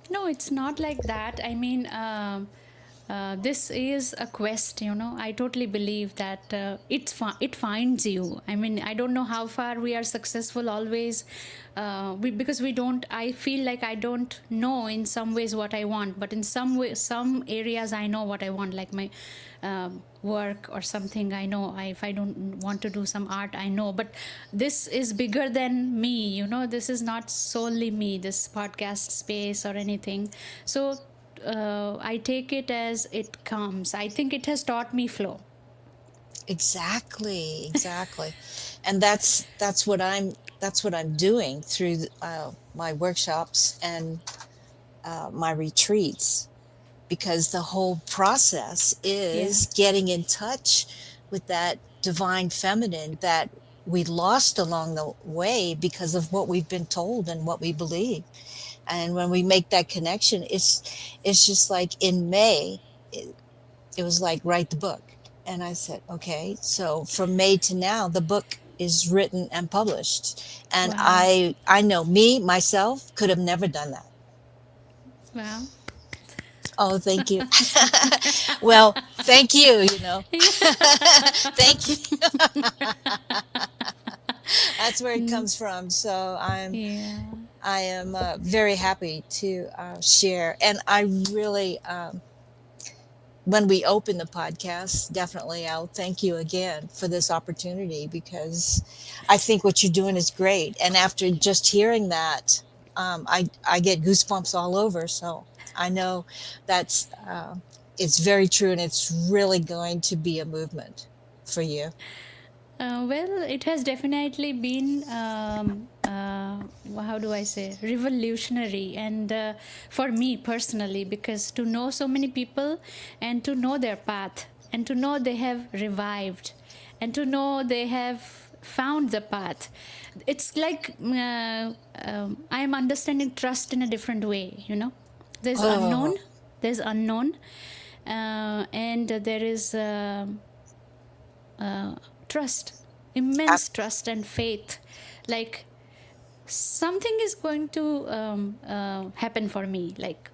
No, it's not like that. I mean, this is a quest, you know. I totally believe that it finds you. I mean, I don't know how far we are successful always, because we don't. I feel like I don't know in some ways what I want, but in some way, some areas I know what I want, like my work or something. I know if I don't want to do some art, I know. But this is bigger than me, you know. This is not solely me. This podcast space or anything. So I take it as it comes. I think it has taught me flow. Exactly, exactly. And that's what I'm doing through my workshops and my retreats, because the whole process Yeah. is getting in touch with that divine feminine that we lost along the way because of what we've been told and what we believe. And when we make that connection, it's just like in May, it, it was like write the book. And I said, okay, so from May to now, the book is written and published. And Wow. I know me, myself, could have never done that. Wow. Oh, thank you. Well, thank you, you know. Yeah. Thank you. That's where it comes from. So Yeah. I am very happy to share. And I really, when we open the podcast, definitely I'll thank you again for this opportunity, because I think what you're doing is great. And after just hearing that, I get goosebumps all over. So I know that's it's very true, and it's really going to be a movement for you. Well, it has definitely been, how do I say, revolutionary. And for me personally, because to know so many people and to know their path and to know they have revived and to know they have found the path, it's like I am understanding trust in a different way, you know. There's Oh, unknown, there's unknown, and there is. Trust, ab- immense trust and faith, like something is going to happen for me, like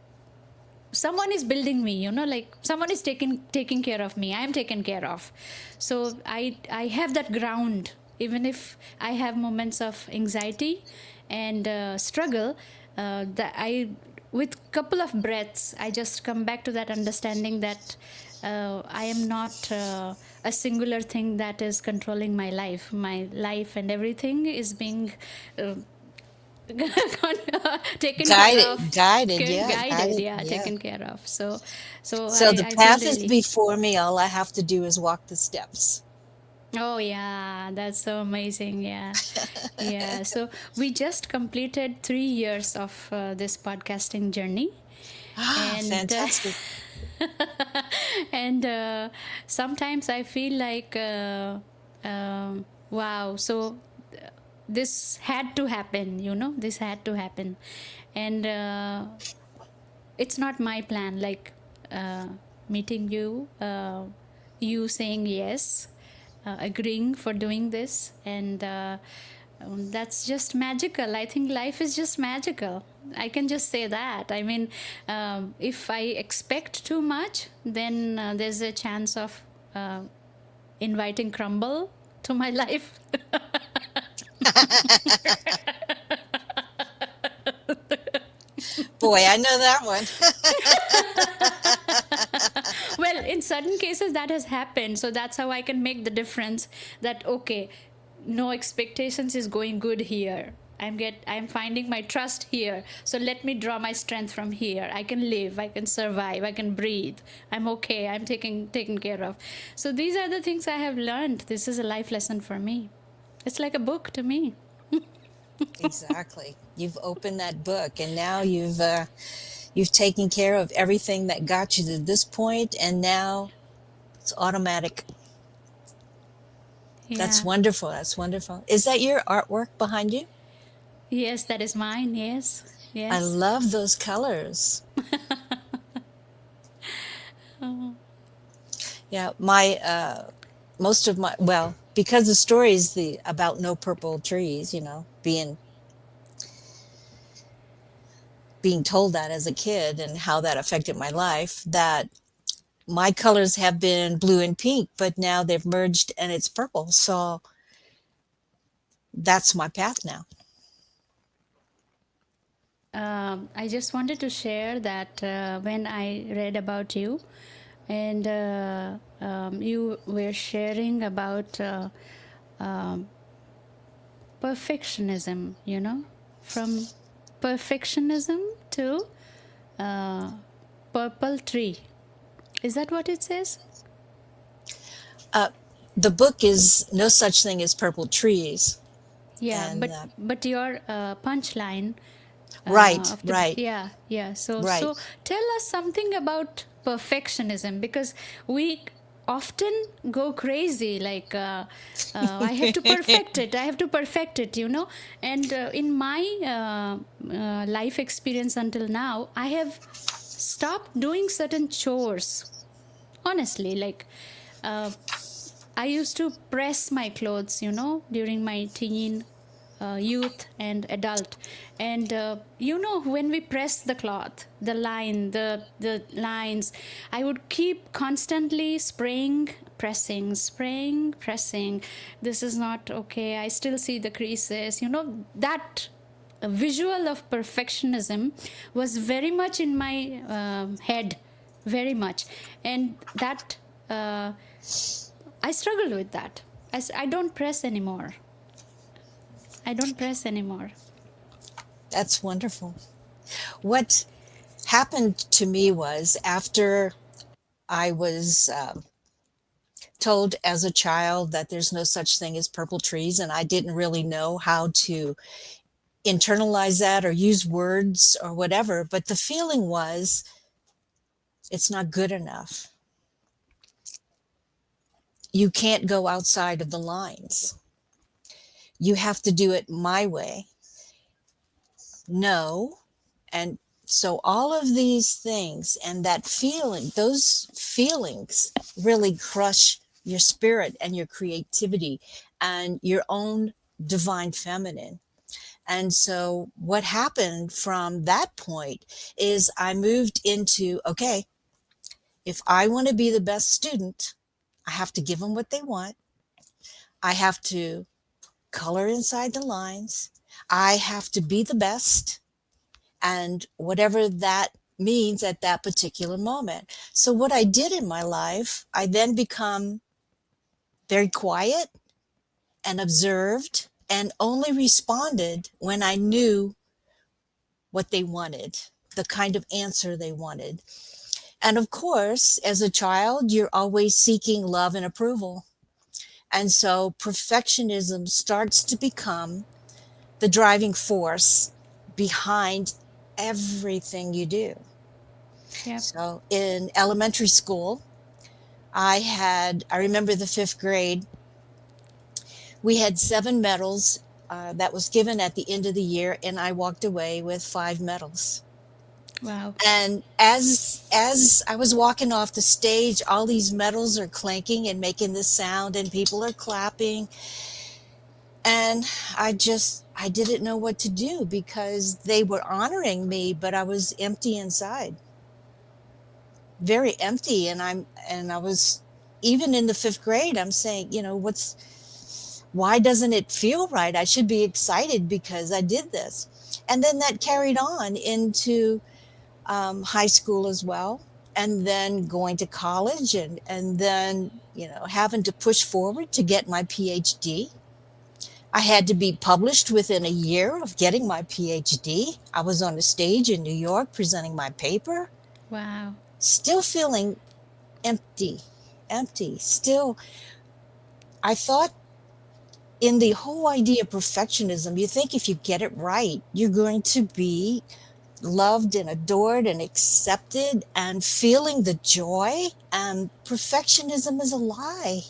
someone is building me, you know, like someone is taking care of me, I am taken care of. So I have that ground, even if I have moments of anxiety and struggle, that I, with couple of breaths, I just come back to that understanding that I am not a singular thing that is controlling my life. My life and everything is being uh, taken care of, guided, yeah, guided, guided, yeah, yeah. taken care of. So so So the I feel path is really, before me. All I have to do is walk the steps. oh yeah, that's so amazing. Yeah. Yeah, so we just completed 3 years of this podcasting journey. Ah, And fantastic. and sometimes I feel like wow, so this had to happen, you know, this had to happen. And it's not my plan, like uh, meeting you, you saying yes, agreeing for doing this, and that's just magical. I think life is just magical. I can just say that. I mean, if I expect too much, then there's a chance of uh, inviting crumble to my life. Boy, I know that one. Well, in certain cases that has happened, so that's how I can make the difference, that okay, no expectations is going good here. I'm finding my trust here, so let me draw my strength from here. I can live, I can survive, I can breathe. I'm okay, I'm taken care of. So these are the things I have learned. This is a life lesson for me. It's like a book to me. Exactly. You've opened that book, and now you've taken care of everything that got you to this point, and now it's automatic. That's Yeah. wonderful. That's wonderful. Is that your artwork behind you? Yes, that is mine. Yes. I Yes. love those colors. Yeah, my most of my, well, because the story is the about no purple trees, you know, being told that as a kid and how that affected my life, that my colors have been blue and pink, but now they've merged and it's purple. So that's my path now. I just wanted to share that when I read about you, and you were sharing about perfectionism, from perfectionism to uh, purple tree. Is that what it says? Uh, the book is No Such Thing as Purple Trees. Yeah, And but your punchline right, of today, right, yeah. right. So tell us something about perfectionism, because we often go crazy, like I have to perfect it, I have to perfect it, and in my life experience until now, I have stopped doing certain chores, honestly, like uh, I used to press my clothes, during my teen, youth, and adult. And when we press the cloth, the lines, I would keep constantly spraying, pressing, spraying, pressing. This is not okay. I still see the creases. That visual of perfectionism was very much in my head, very much, and that. I struggled with that. I don't press anymore. I don't press anymore. That's wonderful. What happened to me was after I was told as a child that there's no such thing as purple trees, and I didn't really know how to internalize that or use words or whatever. But the feeling was it's not good enough. You can't go outside of the lines. You have to do it my way. No. And so all of these things and that feeling, those feelings really crush your spirit and your creativity and your own divine feminine. And so what happened from that point is I moved into, okay, if I want to be the best student, I have to give them what they want. I have to color inside the lines. I have to be the best, and whatever that means at that particular moment. So what I did in my life, I then become very quiet and observed and only responded when I knew what they wanted, the kind of answer they wanted. And of course, as a child, you're always seeking love and approval. And so perfectionism starts to become the driving force behind everything you do. Yep. So in elementary school, I remember the fifth grade, we had 7 medals that was given at the end of the year, and I walked away with 5 medals. Wow. And as I was walking off the stage, all these medals are clanking and making this sound, and people are clapping. And I didn't know what to do because they were honoring me, but I was empty inside, very empty. And I was, even in the fifth grade, I'm saying, why doesn't it feel right? I should be excited because I did this. And then that carried on into high school as well, and then going to college, and then having to push forward to get my PhD. I had to be published within a year of getting my PhD. I was on a stage in New York presenting my paper, Wow. still feeling empty, empty. Still, I thought in the whole idea of perfectionism, you think if you get it right, you're going to be loved and adored and accepted and feeling the joy. And perfectionism is a lie.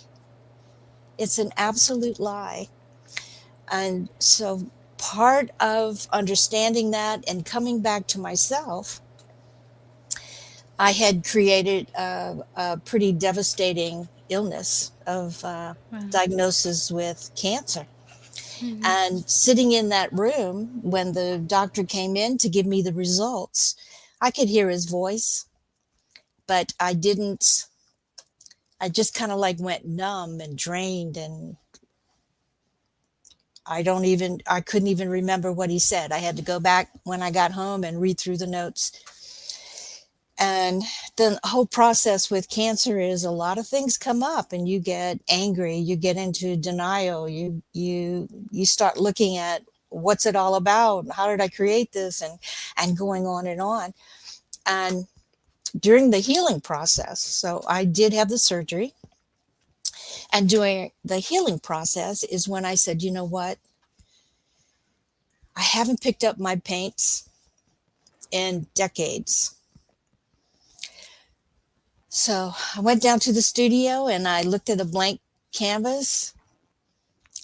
It's an absolute lie. And so part of understanding that and coming back to myself, I had created a pretty devastating illness of Wow. diagnosis with cancer. And sitting in that room when the doctor came in to give me the results, I could hear his voice, but I didn't, I just kind of like went numb and drained. And I couldn't even remember what he said. I had to go back when I got home and read through the notes. And the whole process with cancer is a lot of things come up and you get angry, you get into denial, you start looking at what's it all about? How did I create this? And going on and on. And during the healing process, so I did have the surgery, and during the healing process is when I said, you know what? I haven't picked up my paints in decades. So I went down to the studio and I looked at a blank canvas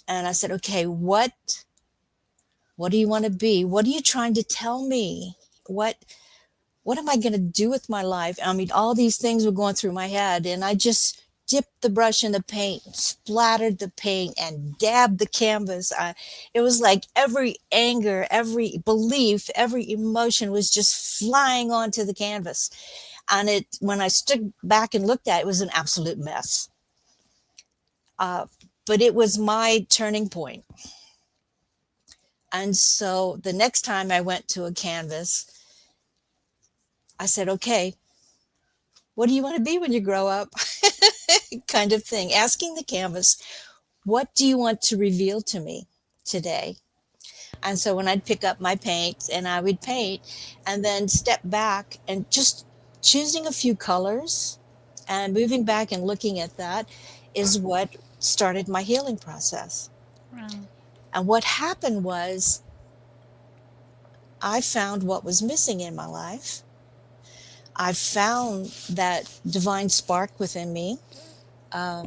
and I said, okay, what do you want to be? What are you trying to tell me? What am I going to do with my life? I mean, all these things were going through my head, and I just dipped the brush in the paint, splattered the paint, and dabbed the canvas. It was like every anger, every belief, every emotion was just flying onto the canvas. And when I stood back and looked at it, it was an absolute mess. Uh, but it was my turning point. And so the next time I went to a canvas, I said, okay, what do you want to be when you grow up? Kind of thing. Asking the canvas, what do you want to reveal to me today? And so when I'd pick up my paint and I would paint and then step back and just choosing a few colors and moving back and looking at that is what started my healing process. Wow. And what happened was I found what was missing in my life. I found that divine spark within me. Uh,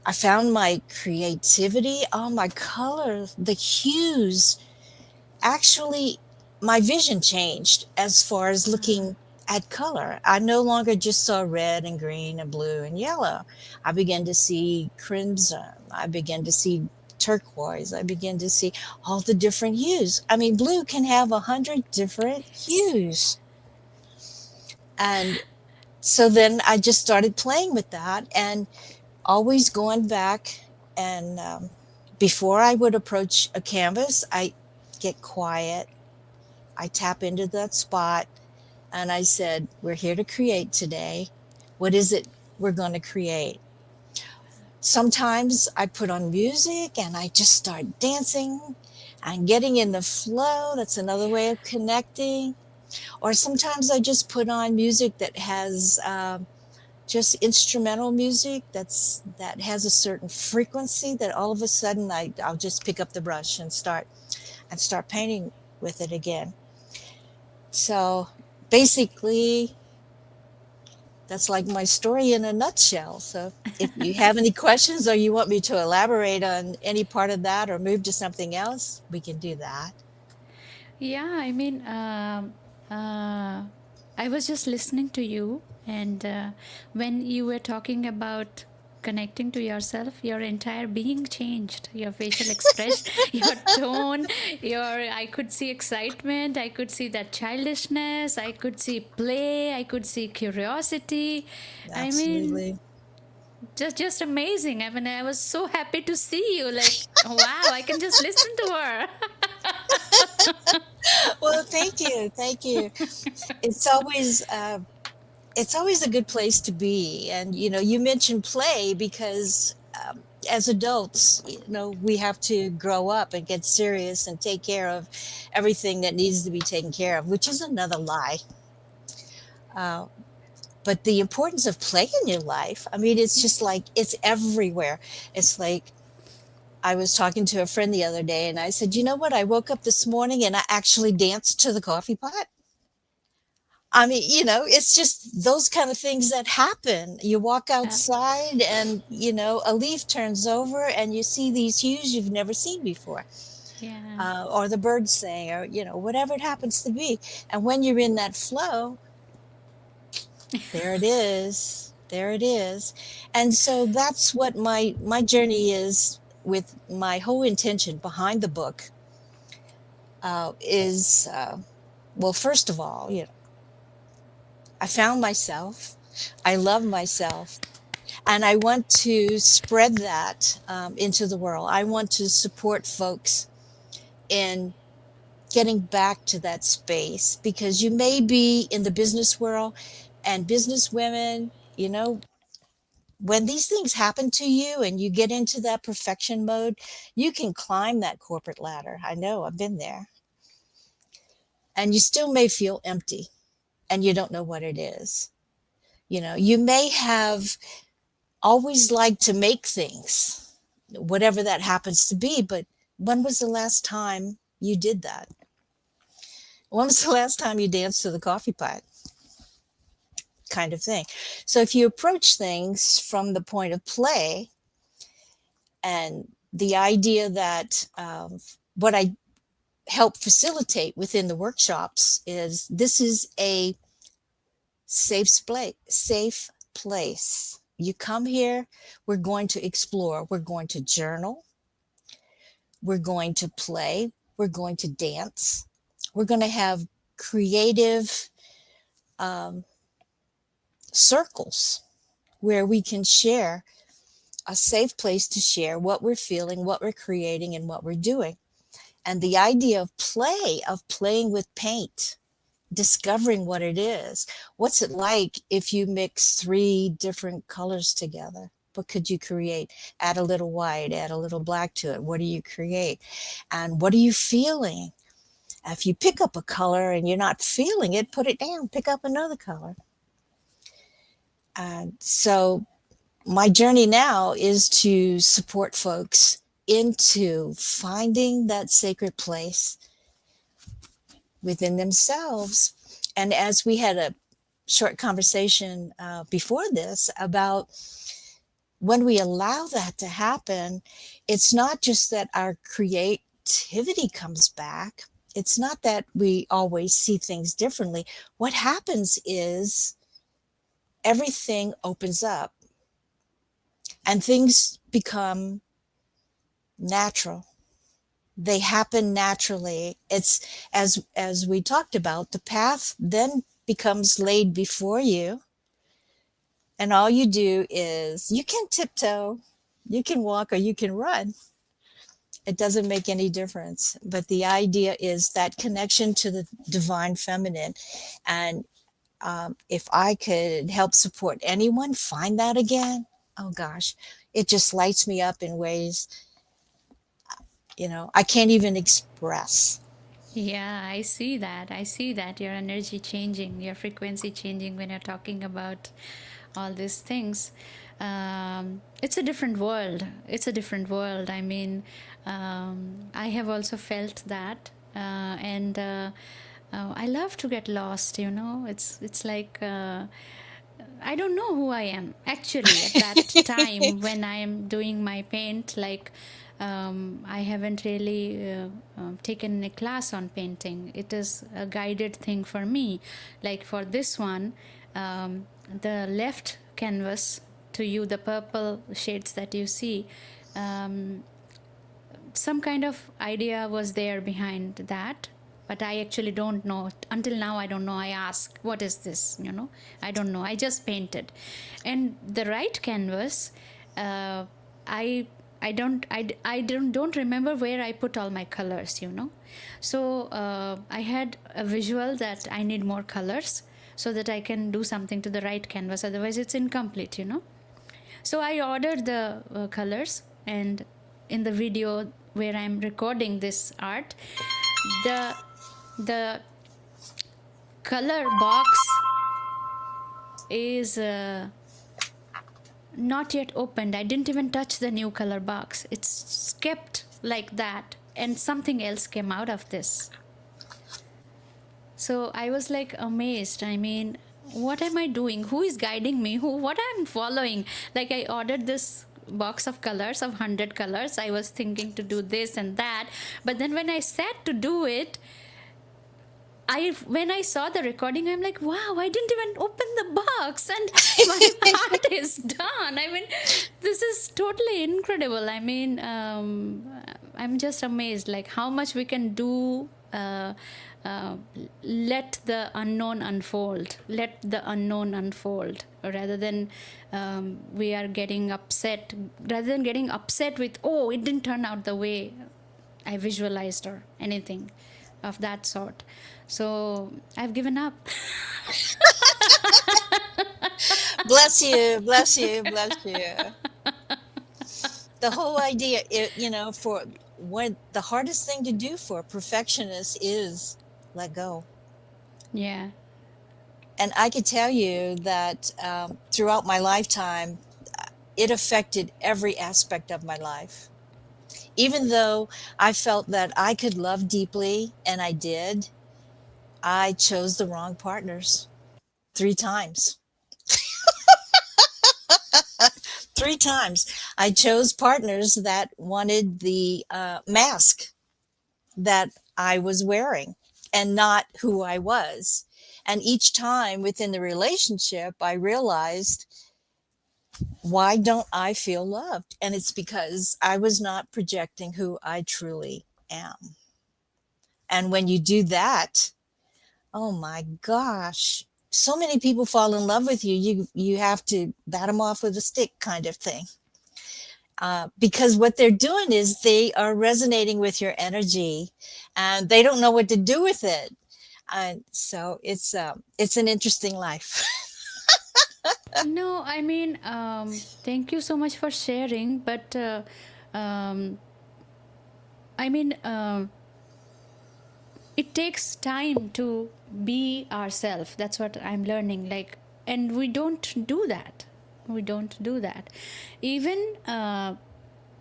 I found my creativity, all my colors, the hues. Actually, my vision changed as far as looking at color. I no longer just saw red and green and blue and yellow. I began to see crimson. I began to see turquoise. I began to see all the different hues. I mean, blue can have 100 different hues. And so then I just started playing with that and always going back. And before I would approach a canvas, I get quiet. I tap into that spot and I said, we're here to create today. What is it we're going to create? Sometimes I put on music and I just start dancing and getting in the flow. That's another way of connecting. Or sometimes I just put on music that has just instrumental music that has a certain frequency that all of a sudden I'll just pick up the brush and start painting with it again. So basically, that's like my story in a nutshell. So if you have any questions or you want me to elaborate on any part of that or move to something else, we can do that. Yeah, I mean, I was just listening to you, and when you were talking about connecting to yourself, your entire being changed. Your facial expression, your tone, I could see excitement, I could see that childishness, I could see play, I could see curiosity. I mean, Absolutely. just amazing. I mean, I was so happy to see you. Like, wow, I can just listen to her. Well, thank you. Thank you. It's always it's always a good place to be. And, you mentioned play because as adults, we have to grow up and get serious and take care of everything that needs to be taken care of, which is another lie. Uh, but the importance of play in your life, I mean, it's just like it's everywhere. It's like I was talking to a friend the other day and I said, you know what? I woke up this morning and I actually danced to the coffee pot. I mean, it's just those kind of things that happen. You walk Uh, outside and, a leaf turns over and you see these hues you've never seen before, yeah. or the birds sing, or, whatever it happens to be. And when you're in that flow, there it is. There it is. And so that's what my journey is with my whole intention behind the book is well, first of all, I found myself. I love myself. And I want to spread that into the world. I want to support folks in getting back to that space, because you may be in the business world, and business women, when these things happen to you and you get into that perfection mode, you can climb that corporate ladder. I know, I've been there. And you still may feel empty and you don't know what it is. You may have always liked to make things, whatever that happens to be, but when was the last time you did that? When was the last time you danced to the coffee pot? Kind of thing. So if you approach things from the point of play, and the idea that what I help facilitate within the workshops is, this is a safe place. You come here, we're going to explore, we're going to journal, we're going to play, we're going to dance, we're going to have creative um, circles where we can share, a safe place to share what we're feeling, what we're creating, and what we're doing. And the idea of play, of playing with paint, discovering what it is. What's it like if you mix 3 different colors together? What could you create? Add a little white, add a little black to it. What do you create? And what are you feeling? If you pick up a color and you're not feeling it, put it down, pick up another color. And so my journey now is to support folks into finding that sacred place within themselves. And as we had a short conversation before this about, when we allow that to happen, it's not just that our creativity comes back. It's not that we always see things differently. What happens is everything opens up and things become natural. They happen naturally. It's, as we talked about, the path then becomes laid before you, and all you do is, you can tiptoe, you can walk, or you can run. It doesn't make any difference. But the idea is that connection to the divine feminine. And if I could help support anyone find that again, oh gosh, it just lights me up in ways I can't even express. Yeah, I see that. I see that your energy changing, your frequency changing when you're talking about all these things. It's a different world. It's a different world. I mean, I have also felt that, and I love to get lost. It's like. I don't know who I am actually at that time when I am doing my paint. Like, I haven't really taken a class on painting. It is a guided thing for me. Like for this one, the left canvas to you, the purple shades that you see, some kind of idea was there behind that, but I actually don't know. Until now, I don't know. I ask, what is this? I don't know. I just painted. And the right canvas, I don't remember where I put all my colors. So I had a visual that I need more colors so that I can do something to the right canvas. Otherwise, it's incomplete. So I ordered the colors, and in the video where I'm recording this art, the color box is not yet opened. I didn't even touch the new color box. It's kept like that, and something else came out of this. So I was like amazed. I mean, what am I doing? Who is guiding me? What I'm following? Like, I ordered this box of colors, of 100 colors. I was thinking to do this and that, but then when I sat to do it, I when I saw the recording, I'm like, wow, I didn't even open the box, and my art is done. I mean, this is totally incredible. I mean, I'm just amazed, like how much we can do. Uh, Let the unknown unfold. Let the unknown unfold, rather than we are getting upset. Rather than getting upset with, oh, it didn't turn out the way I visualized or anything of that sort. So I've given up. Bless you, bless you, bless you. The whole idea, for what the hardest thing to do for a perfectionist is let go. Yeah, And I could tell you that throughout my lifetime, it affected every aspect of my life. Even though I felt that I could love deeply, and I did, I chose the wrong partners 3 times. 3 times. I chose partners that wanted the mask that I was wearing and not who I was. And each time within the relationship, I realized, why don't I feel loved? And it's because I was not projecting who I truly am. And when you do that, oh my gosh, so many people fall in love with you. You have to bat them off with a stick, kind of thing. Because what they're doing is they are resonating with your energy, and they don't know what to do with it. And so it's an interesting life. no, I mean, thank you so much for sharing, but um, I mean, it takes time to be ourselves. That's what I'm learning. Like, and we don't do that. We don't do that. Even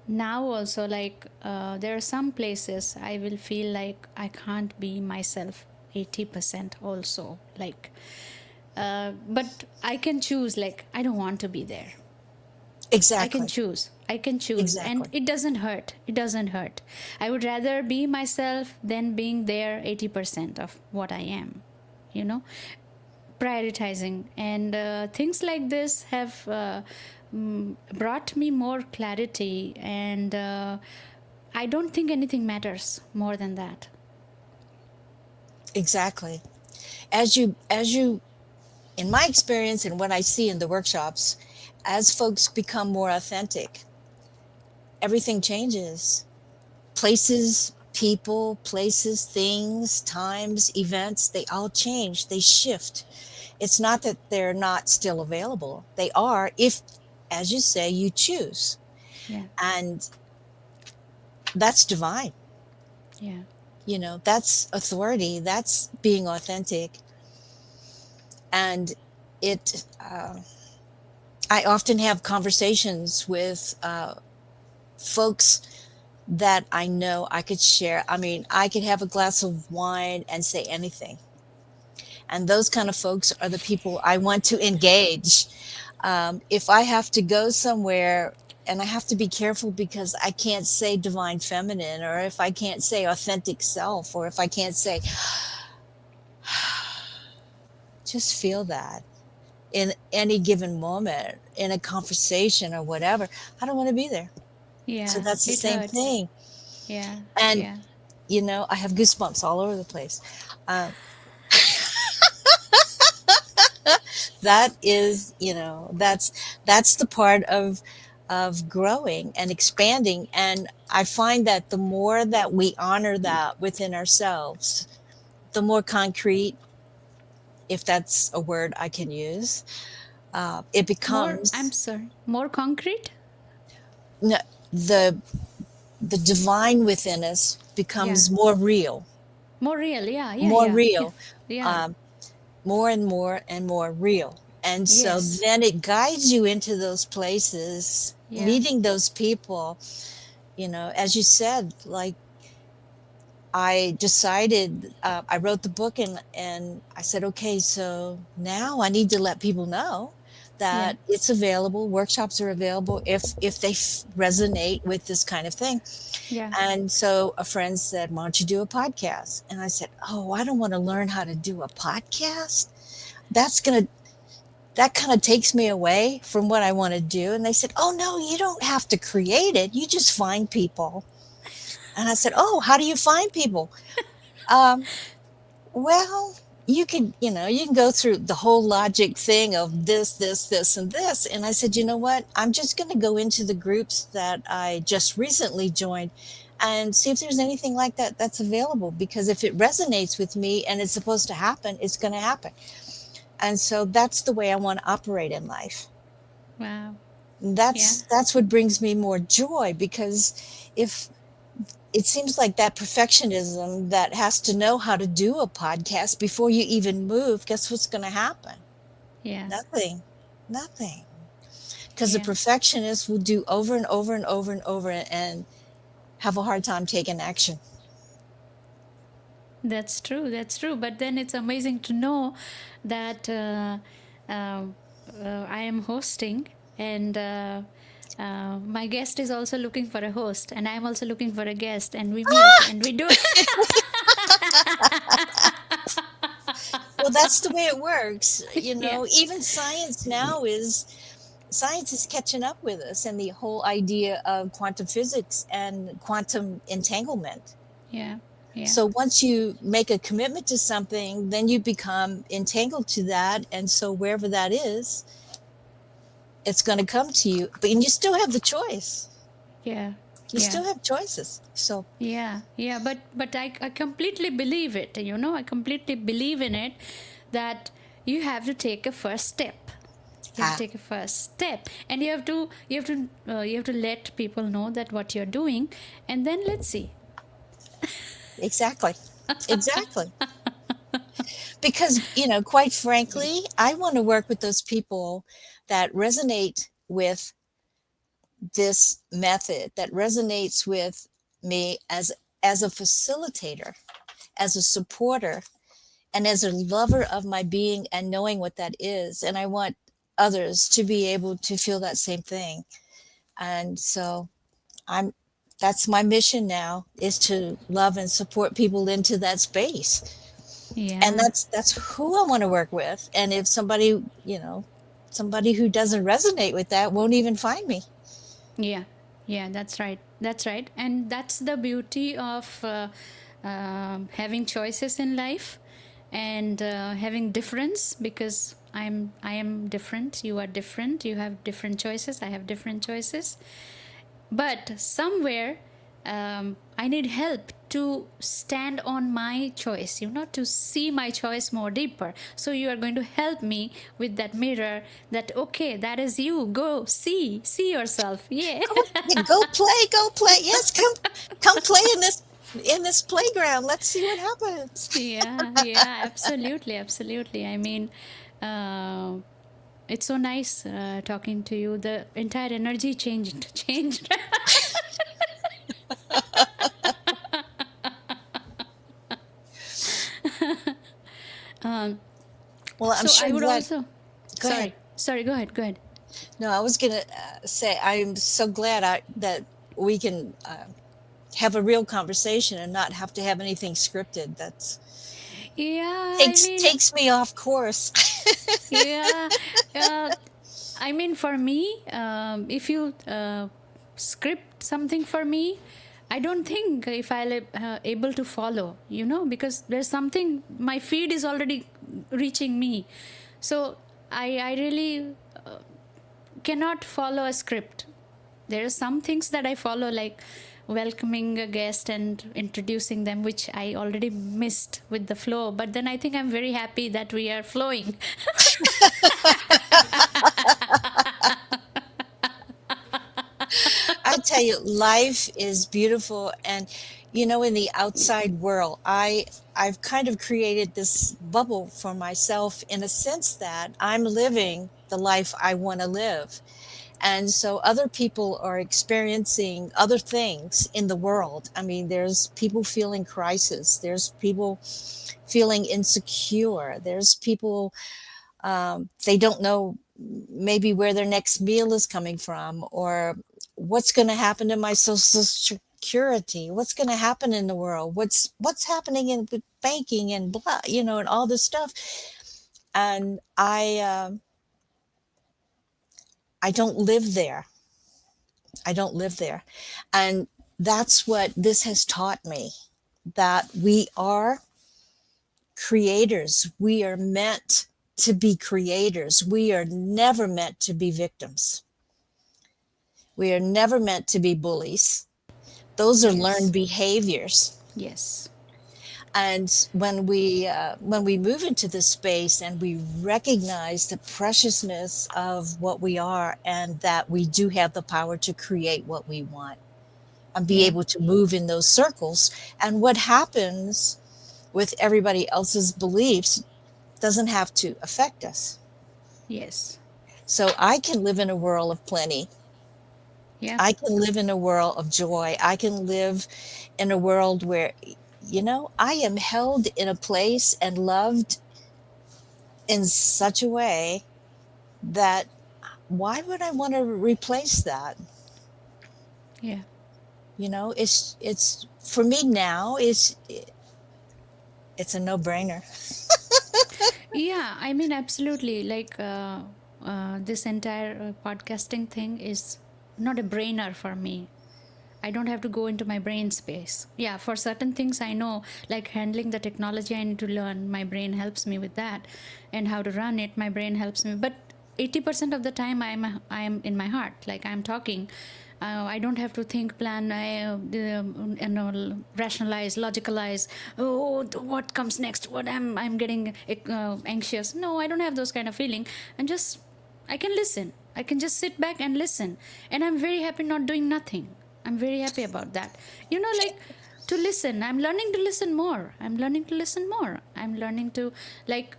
now also, like, there are some places I will feel like I can't be myself 80% also, like, but I can choose, like, I don't want to be there. I can Exactly. choose. I can choose. And Exactly. it doesn't hurt. It doesn't hurt. I would rather be myself than being there 80% of what I am, you know? Prioritizing. And things like this have brought me more clarity. And I don't think anything matters more than that. Exactly. As you in my experience and what I see in the workshops, as folks become more authentic, everything changes. Places, people, places, things, times, events, they all change, they shift. It's not that they're not still available. They are, if, as you say, you choose. Yeah. And that's divine. Yeah. That's authority, that's being authentic. And it, I often have conversations with folks that I know I could share. I mean, I could have a glass of wine and say anything. And those kind of folks are the people I want to engage. If I have to go somewhere, and I have to be careful because I can't say divine feminine, or if I can't say authentic self, or if I can't say, just feel that in any given moment in a conversation or whatever, I don't want to be there. So Yeah. that's the It same hurts. thing. Yeah. And, Yeah. I have goosebumps all over the place. Uh, that is, that's the part of growing and expanding. And I find that the more that we honor that within ourselves, the more concrete, if that's a word I can use, it More, I'm becomes. sorry, more concrete? No, the the divine within us Yeah. becomes more real, More real. Yeah. Yeah. more Yeah. Yeah. real, Yeah. um, more and more and more real. And so Yes. then it guides you into those places, Yeah. meeting those people. As you said, like, I decided, I wrote the book, and I said, okay, so now I need to let people know Yeah. that it's available. Workshops are available if they resonate with this kind of thing. Yeah. And so a friend said, "Why don't you do a podcast?" And I said, "Oh, I don't want to learn how to do a podcast. That's gonna that kind of takes me away from what I want to do." And they said, "Oh no, you don't have to create it. You just find people." And I said, "Oh, how do you find people?" Um, well, you can go through the whole logic thing of this, and this. And I said, "You know what? I'm just going to go into the groups that I just recently joined and see if there's anything like that that's available. Because if it resonates with me and it's supposed to happen, it's going to happen." And so that's the way I want to operate in life. Wow. Yeah. That's what brings me more joy, because if it seems like that perfectionism that has to know how to do a podcast before you even move, guess what's going to happen? Yeah. Nothing. Nothing. Because the Yeah. perfectionist will do over and over and over and over and have a hard time taking action. That's true. That's true. But then it's amazing to know that I am hosting, and my guest is also looking for a host, and I'm also looking for a guest, and we meet and we do. Well, that's the way it works. Yeah. Even science is catching up with us, and the whole idea of quantum physics and quantum entanglement. Yeah. Yeah. So once you make a commitment to something, then you become entangled to that. And so wherever that is, it's going to come to you. But and you still have the choice. Yeah. You Yeah. still have choices. So Yeah, yeah, but I completely believe it. I completely believe in it, that you have to take a first step. You have to ah, take a first step, and you have to let people know that what you're doing, and then let's see. exactly. Exactly. Because, quite frankly, I want to work with those people that resonate with this method, that resonates with me as a facilitator, as a supporter, and as a lover of my being and knowing what that is. And I want others to be able to feel that same thing. And so I'm that's my mission now, is to love and support people into that space. And Yeah, that's who I want to work with. And if somebody who doesn't resonate with that won't even find me. yeah, yeah. That's right. That's right, and that's the beauty of having choices in life, and having difference, because I am different. You are different. You have different choices. I have different choices. But somewhere, I need help to stand on my choice, to see my choice more deeper. So you are going to help me with that mirror, that okay, that is you, go see yourself. Yeah. Go play. Yes, come play in this playground. Let's see what happens. Yeah, yeah, absolutely, absolutely. I mean, uh, it's so nice talking to you. The entire energy changed changed. um, Well, I'm so sure I would glad. also, Go ahead. sorry, go ahead, go ahead. No, I was gonna say I'm so glad that we can have a real conversation and not have to have anything scripted. That's Yeah, I takes mean, takes me off course. yeah, uh, I mean, for me, if you script something for me, I don't think if I'll able to follow, because there's something, my feed is already reaching me, so I really cannot follow a script. There are some things that I follow, like welcoming a guest and introducing them, which I already missed with the flow. But then I think I'm very happy that we are flowing. I tell you, life is beautiful. And in the outside world, I've kind of created this bubble for myself, in a sense that I'm living the life I want to live. And so other people are experiencing other things in the world. I mean, there's people feeling crisis, there's people feeling insecure, there's people, they don't know maybe where their next meal is coming from, or what's going to happen to my social security, what's going to happen in the world, what's happening in with banking and blah, and all this stuff. And I don't live there. I don't live there. And that's what this has taught me, that we are creators. We are meant to be creators. We are never meant to be victims. We are never meant to be bullies. Those are Yes. learned behaviors. Yes. And when we move into this space and we recognize the preciousness of what we are, and that we do have the power to create what we want and be Yeah. able to move in those circles, and what happens with everybody else's beliefs doesn't have to affect us. Yes. So I can live in a world of plenty. Yeah. I can live in a world of joy. I can live in a world where, I am held in a place and loved in such a way that, why would I want to replace that? Yeah. It's for me now, it's a no-brainer. Yeah, I mean, absolutely. Like, this entire podcasting thing is not a brainer for me. I don't have to go into my brain space. Yeah, for certain things I know, like handling the technology, I need to learn. My brain helps me with that, and how to run it. My brain helps me. But 80% of the time, I'm in my heart. Like I'm talking. I don't have to think, plan, rationalize, logicalize. Oh, what comes next? What I'm getting anxious. No, I don't have those kind of feeling. And just I can listen. I can just sit back and listen, and I'm very happy not doing nothing. I'm very happy about that. Like to listen. I'm learning to listen more. I'm learning to listen more. I'm learning to, like,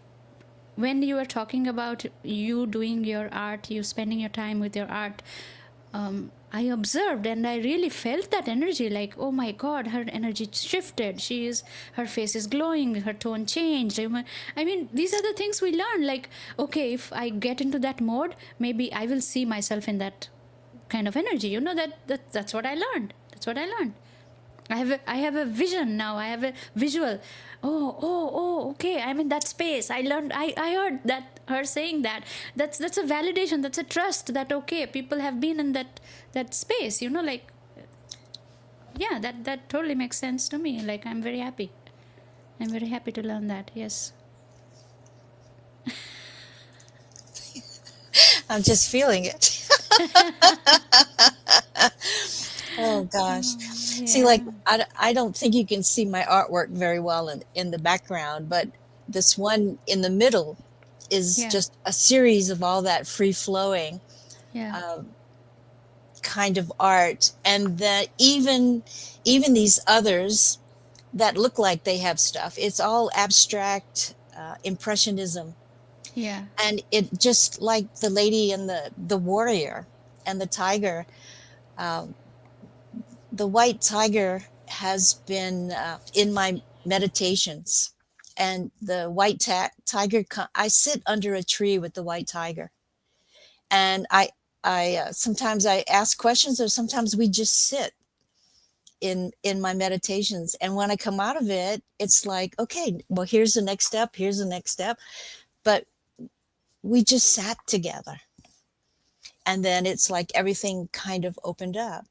when you are talking about you doing your art, you spending your time with your art, I observed and I really felt that energy. Like, oh my God, her energy shifted. Her face is glowing, her tone changed. I mean, these are the things we learn. Like, okay, if I get into that mode, maybe I will see myself in that kind of energy. That's what I learned. That's what I learned. I have a vision now. I have a visual. Oh, okay. I'm in that space. I learned. I heard that her saying that. That's a validation. That's a trust that, okay, people have been in that space. Like, yeah, that totally makes sense to me. Like, I'm very happy. I'm very happy to learn that. Yes. I'm just feeling it. Oh gosh. See, Yeah. like, I don't think you can see my artwork very well in the background, but this one in the middle is Yeah. just a series of all that free flowing Yeah. kind of art. And that even these others that look like they have stuff, it's all abstract impressionism. Yeah. And it just like the lady and the warrior and the tiger. The white tiger has been in my meditations, and the white tiger. I sit under a tree with the white tiger, and I sometimes I ask questions, or sometimes we just sit in my meditations. And when I come out of it, it's like, okay, well, here's the next step. Here's the next step. But we just sat together, and then it's like everything kind of opened up.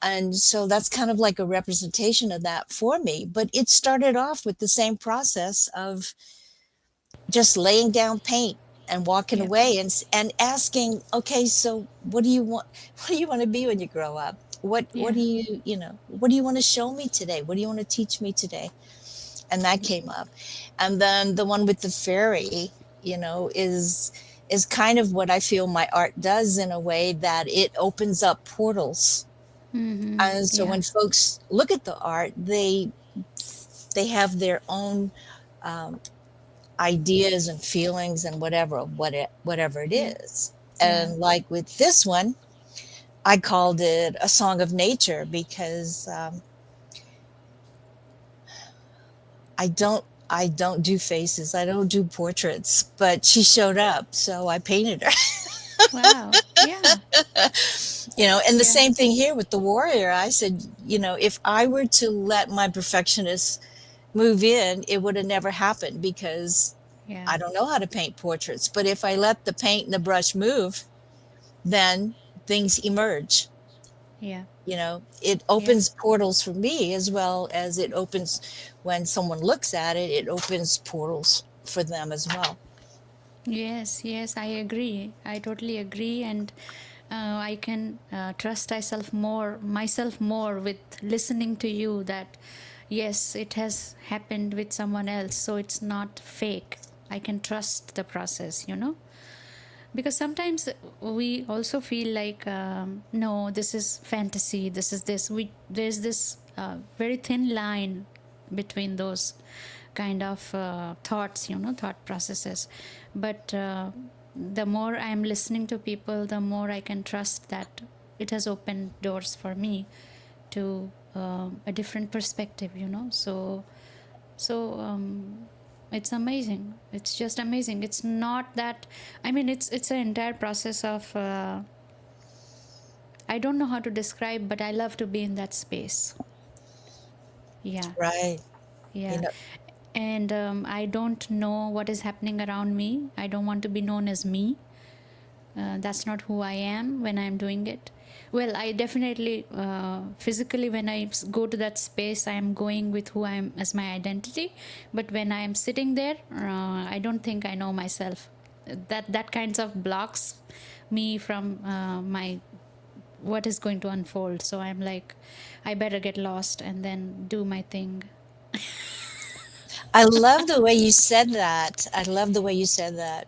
And so that's kind of like a representation of that for me. But it started off with the same process of just laying down paint and walking Yeah. away, and asking, okay, so what do you want? What do you want to be when you grow up? What Yeah. do what do you want to show me today? What do you want to teach me today? And that came up. And then the one with the fairy, is kind of what I feel my art does, in a way that it opens up portals. Mm-hmm. And so Yeah. when folks look at the art, they have their own ideas and feelings and whatever it Yeah. is. Yeah. And like with this one, I called it a song of nature, because I don't I don't do faces, I don't do portraits, but she showed up, so I painted her. Wow. Yeah. And the Yeah. same thing here with the warrior. I said, if I were to let my perfectionist move in, it would have never happened because Yeah. I don't know how to paint portraits. But if I let the paint and the brush move, then things emerge. Yeah. It Yeah. opens portals for me as well as it opens when someone looks at it, it opens portals for them as well. Yes, yes, I agree. I totally agree, and I can trust myself more with listening to you. That yes, it has happened with someone else, so it's not fake. I can trust the process, because sometimes we also feel like no, this is fantasy. This is this. There's this very thin line between those kind of thoughts, thought processes. But the more I'm listening to people, the more I can trust that it has opened doors for me to a different perspective, so it's amazing. It's just amazing. It's not that, I mean, it's an entire process of I don't know how to describe, but I love to be in that space. Yeah. Right. You Yeah. know, And I don't know what is happening around me. I don't want to be known as me. That's not who I am when I'm doing it. Well, I definitely physically, when I go to that space, I am going with who I am as my identity. But when I am sitting there, I don't think I know myself. That kinds of blocks me from my what is going to unfold. So I'm like, I better get lost and then do my thing. I love the way you said that. I love the way you said that.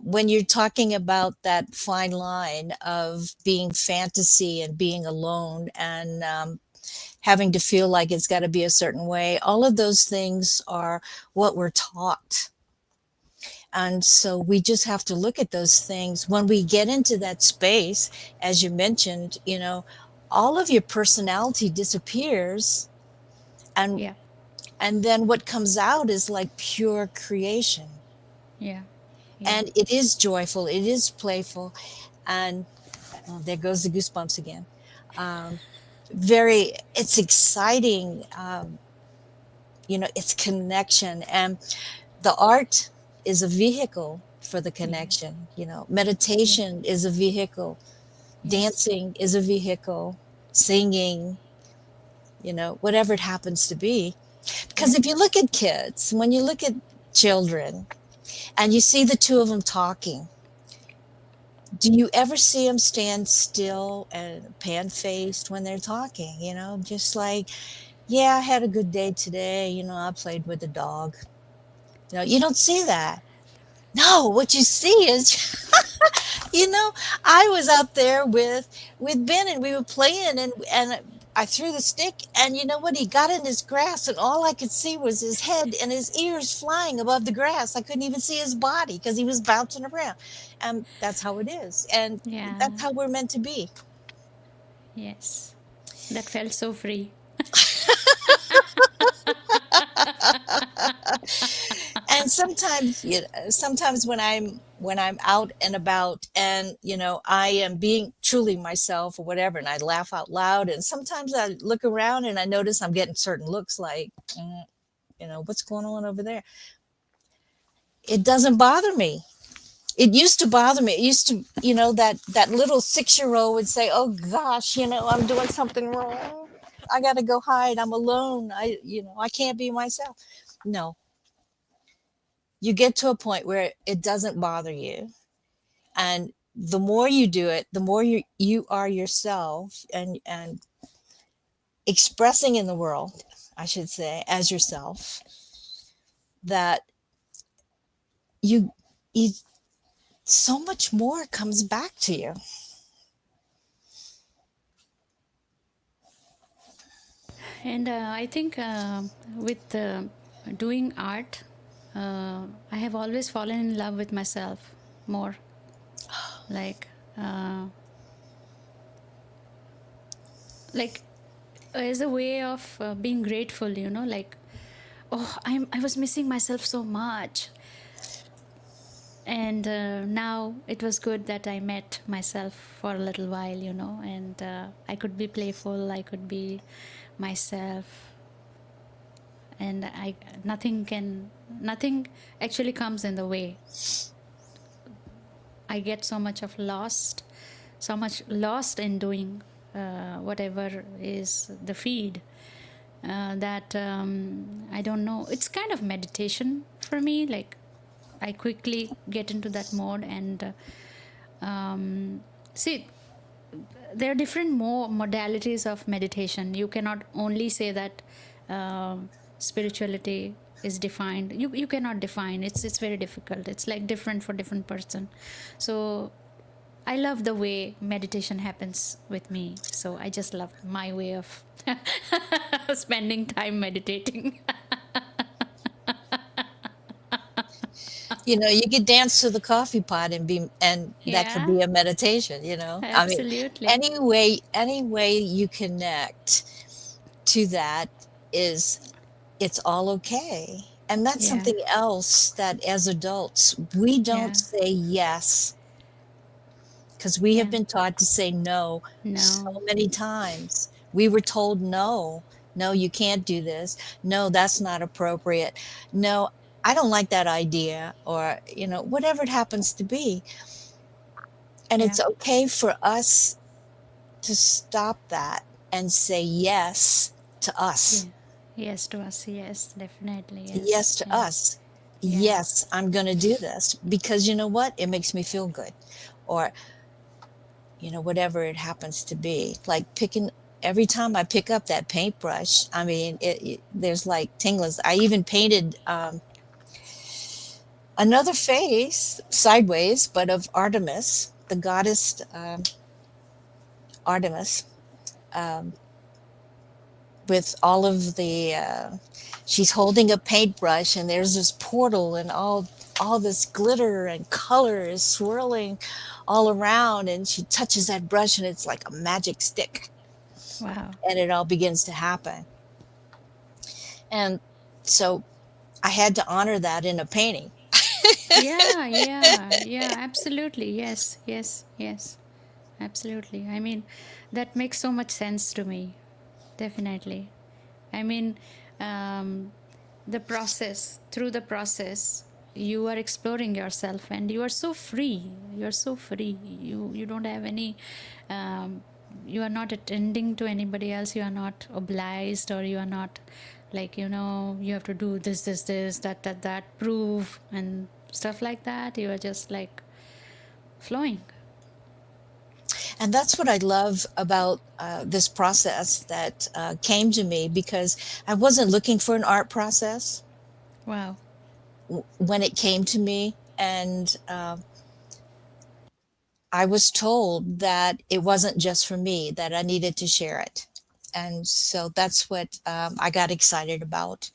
When you're talking about that fine line of being fantasy and being alone and having to feel like it's got to be a certain way, all of those things are what we're taught. And so we just have to look at those things. When we get into that space, as you mentioned, all of your personality disappears. And Yeah, and then what comes out is like pure creation. yeah, yeah, And it is joyful, it is playful, and oh, there goes the goosebumps again. Um, it's exciting. It's connection, and the art is a vehicle for the yeah, connection. yeah, Meditation is a vehicle, yes, dancing is a vehicle, singing, whatever it happens to be. Because yeah, if you look at kids, when you look at children and you see the two of them talking, do you ever see them stand still and pan faced when they're talking? Just like, yeah, I had a good day today. I played with the dog. You don't see that. No, what you see is, you know, I was out there with Ben and we were playing and I threw the stick and you know what? He got in his grass and all I could see was his head and his ears flying above the grass. I couldn't even see his body because he was bouncing around. And that's how it is. And that's yeah, how we're meant to be. yes. That felt so free. And sometimes when I'm out and about and I am being truly myself or whatever and I laugh out loud and sometimes I look around and I notice I'm getting certain looks like what's going on over there. It doesn't bother me. It used to bother me. It used to, that little 6-year-old would say, oh gosh, I'm doing something wrong, I gotta go hide, I'm alone, I can't be myself. No, you get to a point where it doesn't bother you, and the more you do it, the more you are yourself and expressing in the world, I should say, as yourself, that you you so much more comes back to you. And I think with doing art, I have always fallen in love with myself more. Like, uh, like as a way of being grateful, like, oh, I was missing myself so much. And now it was good that I met myself for a little while, and I could be playful, I could be myself, and nothing actually comes in the way. I get so much lost in doing whatever is the feed, that I don't know. It's kind of meditation for me. Like, I quickly get into that mode, and see, there are different modalities of meditation. You cannot only say that spirituality is defined. You cannot define. It's very difficult. It's like different for different person. So I love the way meditation happens with me. So I just love my way of spending time meditating. You could dance to the coffee pot and that could Yeah, be a meditation. I mean, absolutely. any way you connect to that is it's all okay. And that's Yeah, something else that as adults, we don't yeah, say yes because we have yeah. been taught to say no so No, many times. We were told no, no, you can't do this. No, that's not appropriate. No, I don't like that idea, or, whatever it happens to be. And yeah, it's okay for us to stop that and say yes to us. yeah. Yes to us. Yes, definitely. Yes. Yes to Yeah, us. yeah. Yes, I'm going to do this because you know what? It makes me feel good. Or, whatever it happens to be. Like picking every time I pick up that paintbrush, I mean, there's like tinglers. I even painted another face sideways, but of Artemis, the goddess Artemis, um, with all of the. She's holding a paintbrush, and there's this portal, and all this glitter and color is swirling all around, and she touches that brush, and it's like a magic stick, Wow. and it all begins to happen. And so I had to honor that in a painting. Yeah, yeah, yeah. Absolutely. Yes, yes, yes. Absolutely. I mean, that makes so much sense to me. Definitely. I mean, um, through the process, you are exploring yourself, and you are so free. You are so free. You don't have any, um, you are not attending to anybody else. You are not obliged, or you are not like, you have to do this, that, prove, and stuff like that. You are just like flowing. And that's what I love about this process that came to me, because I wasn't looking for an art process Wow. when it came to me. And I was told that it wasn't just for me, that I needed to share it. And so that's what I got excited about,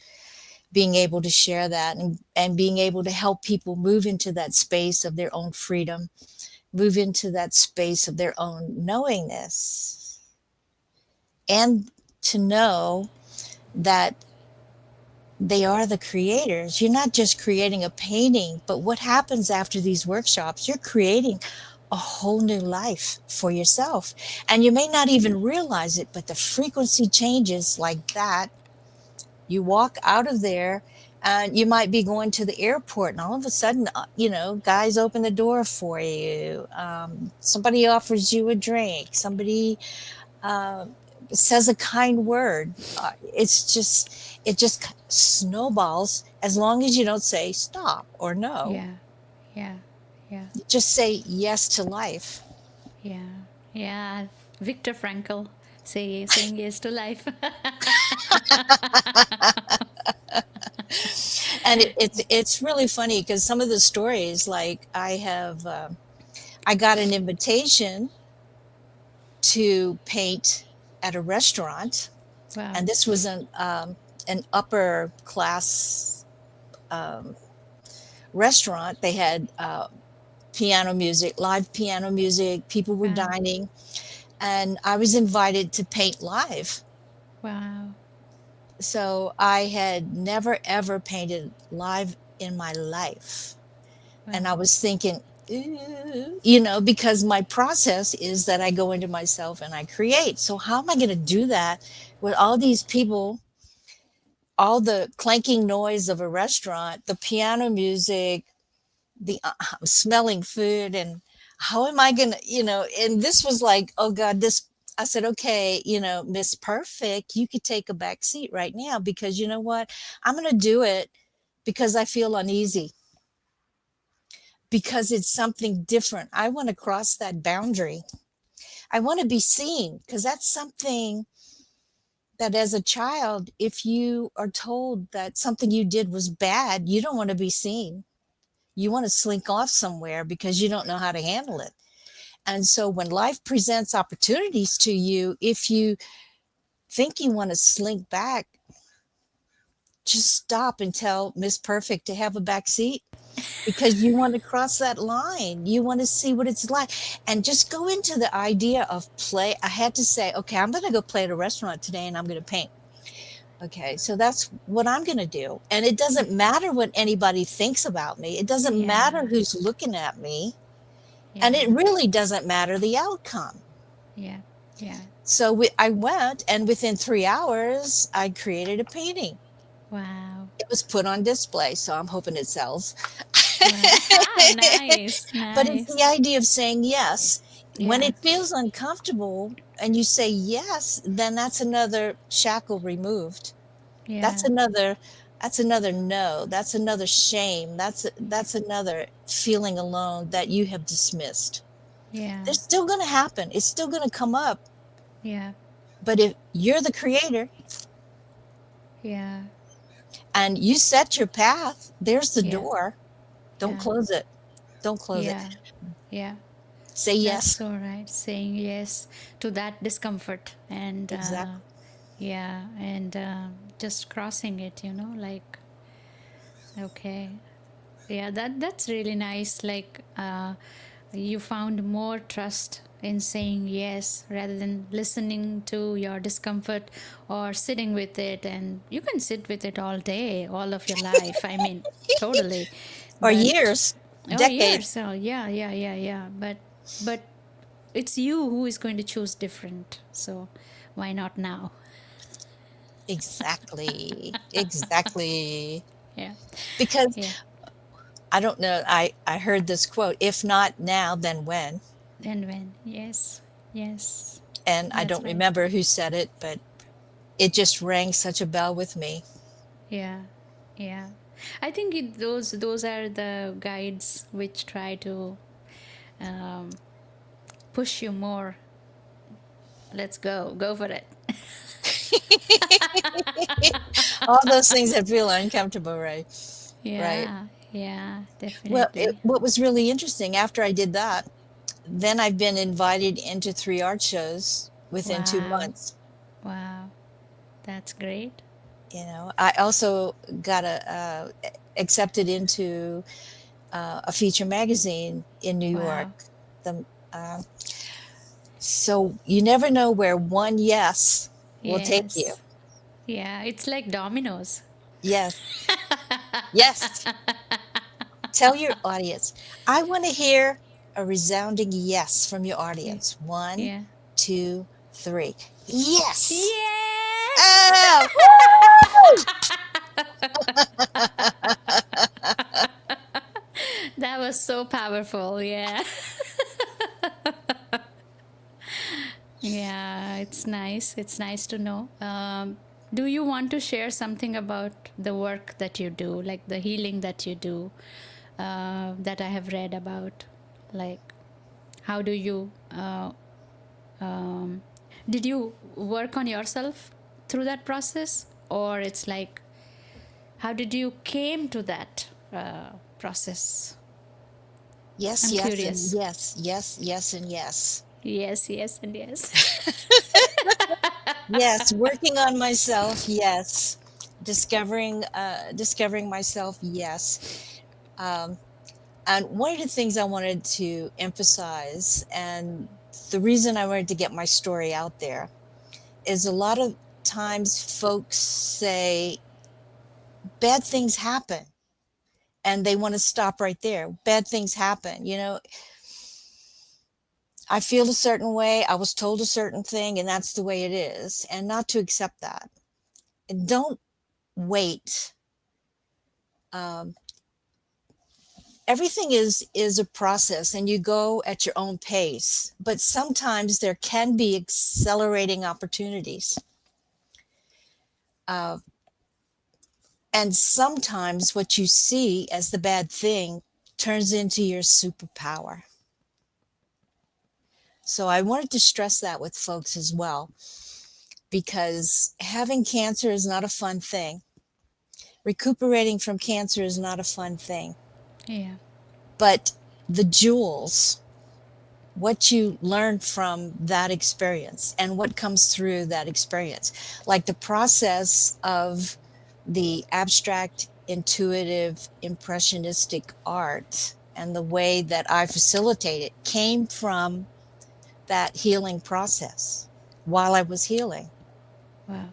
being able to share that, and being able to help people move into that space of their own freedom, move into that space of their own knowingness, and to know that they are the creators. You're not just creating a painting, but what happens after these workshops, you're creating a whole new life for yourself. And you may not even realize it, but the frequency changes like that. You walk out of there, and you might be going to the airport, and all of a sudden, guys open the door for you. Somebody offers you a drink. Somebody uh, says a kind word. It just snowballs as long as you don't say stop or no. Yeah, yeah, yeah, Just say yes to life. yeah, yeah. Viktor Frankl saying yes to life. And it's really funny because some of the stories, like I got an invitation to paint at a restaurant, Wow, and this was an upper class um, restaurant. They had piano music, live piano music. People were wow, dining, and I was invited to paint live. wow. So I had never ever painted live in my life. Wow. And I was thinking, "Ooh," because my process is that I go into myself and I create. So how am I going to do that with all these people, all the clanking noise of a restaurant, the piano music, the smelling food, and how am I going to, and this was like, oh God, this, I said, okay, Miss Perfect, you could take a back seat right now because you know what? I'm going to do it because I feel uneasy, because it's something different. I want to cross that boundary. I want to be seen because that's something that as a child, if you are told that something you did was bad, you don't want to be seen. You want to slink off somewhere because you don't know how to handle it. And so when life presents opportunities to you, if you think you want to slink back, just stop and tell Miss Perfect to have a back seat because you want to cross that line. You want to see what it's like and just go into the idea of play. I had to say, okay, I'm going to go play at a restaurant today and I'm going to paint. Okay, so that's what I'm going to do. And it doesn't matter what anybody thinks about me. It doesn't Yeah. matter who's looking at me. And Yeah. it really doesn't matter the outcome. Yeah. Yeah. So I went, and within 3 hours, I created a painting. Wow. It was put on display, so I'm hoping it sells. Wow. Nice. But it's Nice. the idea of saying yes. When Yeah. it feels uncomfortable and you say yes, then that's another shackle removed. That's Yeah. another that's another no. That's another shame. That's another feeling alone that you have dismissed. Yeah. It's still going to happen. It's still going to come up. Yeah. But if you're the creator Yeah. and you set your path, there's the Yeah. door. Don't Yeah. close it. Don't close it. Yeah. Yeah. Say That's yes. so right. Saying yes to that discomfort and Exactly. yeah, and just crossing it, like okay. Yeah, that's really nice. Like you found more trust in saying yes rather than listening to your discomfort or sitting with it. And you can sit with it all day, all of your life. I mean, totally. Or But years, oh, years. decades. So yeah, yeah, yeah, yeah. But it's you who is going to choose different. So why not now? Exactly. Exactly. Yeah, Because yeah. I don't know, I heard this quote, if not now, then when? And when? Yes, yes. And I That's don't right. remember who said it, but it just rang such a bell with me. Yeah, yeah. I think those are the guides which try to um, push you more. Let's go for it. All those things that feel uncomfortable, right? Right. Yeah, yeah, Well, definitely. what was really interesting after I did that, then I've been invited into 3 art shows within 2 Wow, months. wow, that's great. I also got accepted into a feature magazine in New York. Wow. The uh, So you never know where one yes will take you. Yes. Yeah, it's like dominoes. Yes, yes. Tell your audience. I want to hear a resounding yes from your Yeah. audience. One, Yeah. two, three. Yes. Yes. Ah, woo! That was so powerful. Yeah. Yeah, it's nice. It's nice to know. Do you want to share something about the work that you do, like the healing that you do, that I have read about? Like, how do you, um, did you work on yourself through that process? Or it's like, how did you came to that process? Yes, I'm yes, and curious. yes, yes, yes, and yes. Yes, yes, and yes. Yes, working on myself, yes. Discovering myself, yes. Um, and one of the things I wanted to emphasize, and the reason I wanted to get my story out there, is a lot of times folks say bad things happen and they want to stop right there. Bad things happen. I feel a certain way. I was told a certain thing, and that's the way it is. And not to accept that. And don't wait. Um, Everything is a process, and you go at your own pace. But sometimes there can be accelerating opportunities. Uh, and sometimes what you see as the bad thing turns into your superpower. So I wanted to stress that with folks as well, because having cancer is not a fun thing. Recuperating from cancer is not a fun thing. Yeah. But the jewels, what you learn from that experience and what comes through that experience, like the process of the abstract, intuitive, impressionistic art and the way that I facilitate it came from that healing process while I was healing. Wow.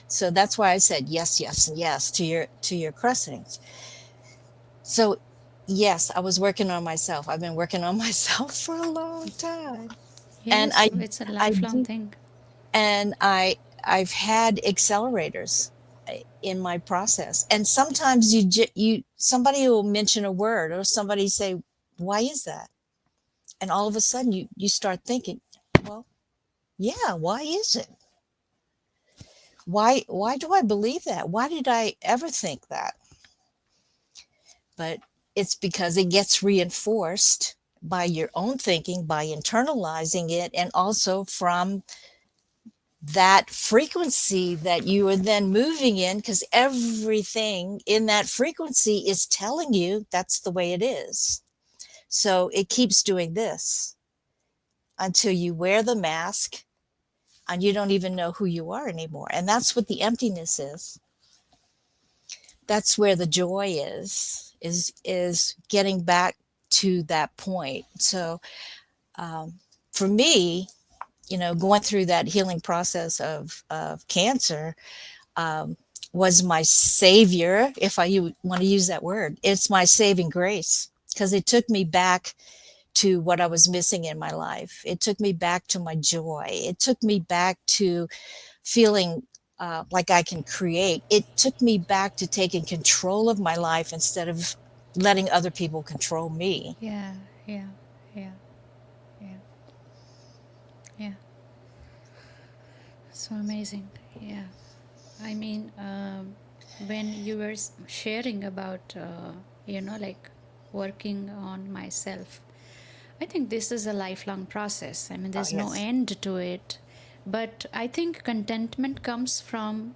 So that's why I said yes, yes, and yes to your questions. So yes, I was working on myself. I've been working on myself for a long time. And Yes, it's a I lifelong do, thing. and I've had accelerators in my process. And sometimes you somebody will mention a word or somebody say, "Why is that?" And all of a sudden you start thinking, "Well, yeah, why is it? Why do I believe that? Why did I ever think that?" But it's because it gets reinforced by your own thinking, by internalizing it, and also from that frequency that you are then moving in, because everything in that frequency is telling you that's the way it is. So it keeps doing this until you wear the mask and you don't even know who you are anymore. And that's what the emptiness is. That's where the joy is getting back to that point. So for me, going through that healing process of cancer, um, was my savior, if I want to use that word. It's my saving grace, because it took me back to what I was missing in my life. It took me back to my joy. It took me back to feeling like I can create. It took me back to taking control of my life instead of letting other people control me. Yeah, yeah, yeah, yeah, yeah. So amazing. Yeah. I mean, when you were sharing about, like working on myself, I think this is a lifelong process. I mean, Oh, there's no yes. end to it. But I think contentment comes from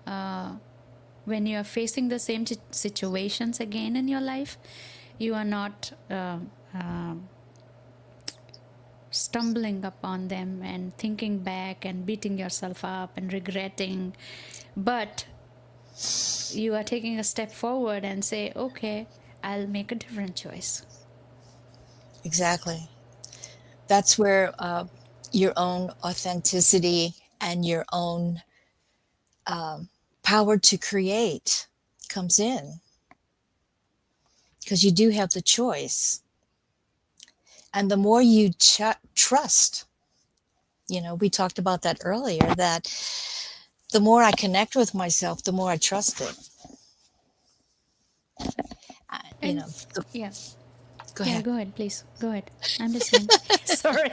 when you are facing the same situations again in your life, you are not stumbling upon them and thinking back and beating yourself up and regretting, but you are taking a step forward and say, okay, I'll make a different choice. Exactly. That's where your own authenticity and your own power to create comes in, because you do have the choice. And the more you trust, we talked about that earlier, that the more I connect with myself, the more I trust it. Uh, you And know, the, yeah, go yeah, ahead. go ahead, please. Go ahead. I'm listening. Sorry.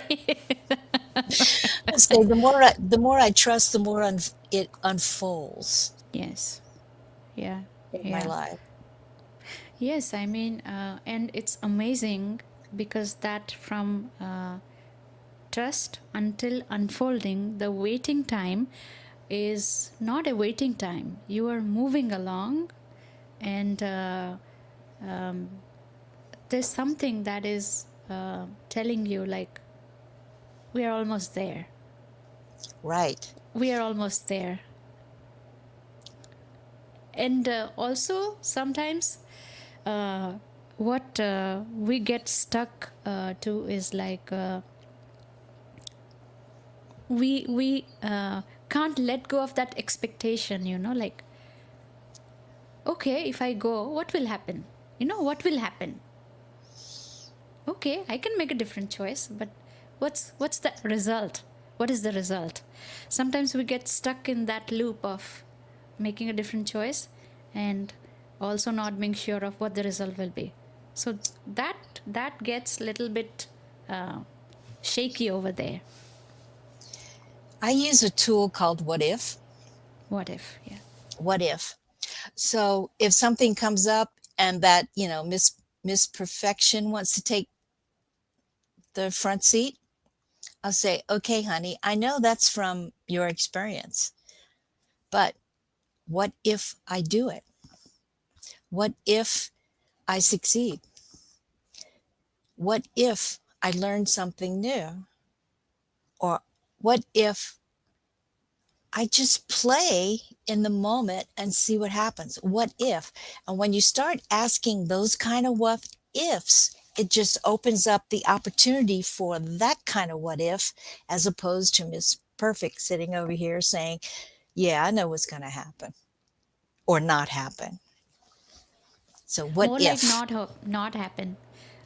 I say the more I trust, the more it unfolds Yes. Yeah. in my Yeah. life. Yes, I mean, and it's amazing because that from trust until unfolding, the waiting time is not a waiting time. You are moving along, and there's something that is telling you, like, we are almost there. Right. We are almost there. And also, sometimes uh, what we get stuck to is like, we can't let go of that expectation, like, okay, if I go, what will happen? What will happen? Okay, I can make a different choice, but what's the result? What is the result? Sometimes we get stuck in that loop of making a different choice and also not being sure of what the result will be. So that gets a little bit uh, shaky over there. I use a tool called What If. What if? Yeah. What if? So if something comes up and that, Miss Perfection wants to take the front seat, I'll say, okay, honey, I know that's from your experience, but what if I do it? What if I succeed? What if I learn something new? Or what if I just play in the moment and see what happens? What if? And when you start asking those kind of what ifs, it just opens up the opportunity for that kind of what if, as opposed to Miss Perfect sitting over here saying, yeah, I know what's going to happen or not happen. So what More like if not happen.